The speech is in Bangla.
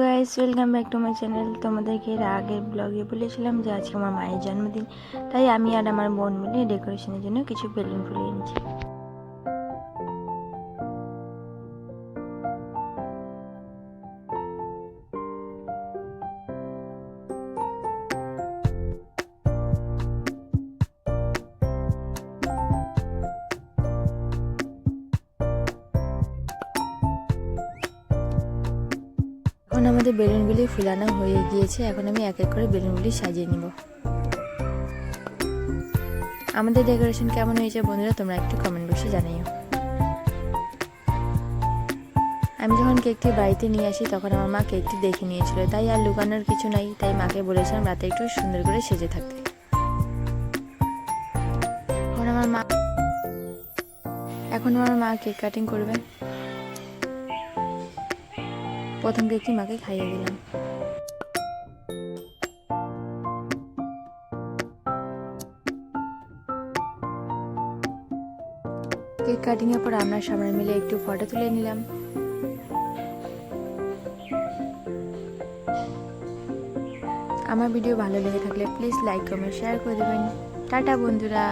Guys, welcome back to my channel. তোমাদেরকে এর আগের ব্লগে বলেছিলাম যে আজকে আমার মায়ের জন্মদিন, তাই আমি আর আমার বোন মিলে ডেকোরেশনের জন্য কিছু বেলুন ফুলিয়ে এনেছি। এখন আমাদের বেলুনগুলি ফুলানো হয়ে গিয়েছে। এখন আমি এক এক করে বেলুনগুলি সাজিয়ে নিব। আমাদের ডেকোরেশন কেমন হয়েছে বন্ধুরা, তোমরা একটু কমেন্ট বক্সে জানিও। আমি যখন কেকটি বাড়িতে নিয়ে আসি তখন আমার মা কেকটি দেখে নিয়েছিল, তাই আর লুকানোর কিছু নাই। তাই মাকে বলেছিলাম রাতে একটু সুন্দর করে সেজে থাকতে। এখন আমার মা কেক কাটিং করবে। প্রথম কেকটি মাকে খাইয়ে দিলাম। কেক কাটিং এর পর আমরা সবাই মিলে একটু ফটো তুলে নিলাম। আমার ভিডিও ভালো লেগে থাকলে প্লিজ লাইক কমেন্ট শেয়ার করে দেবেন। টাটা বন্ধুরা।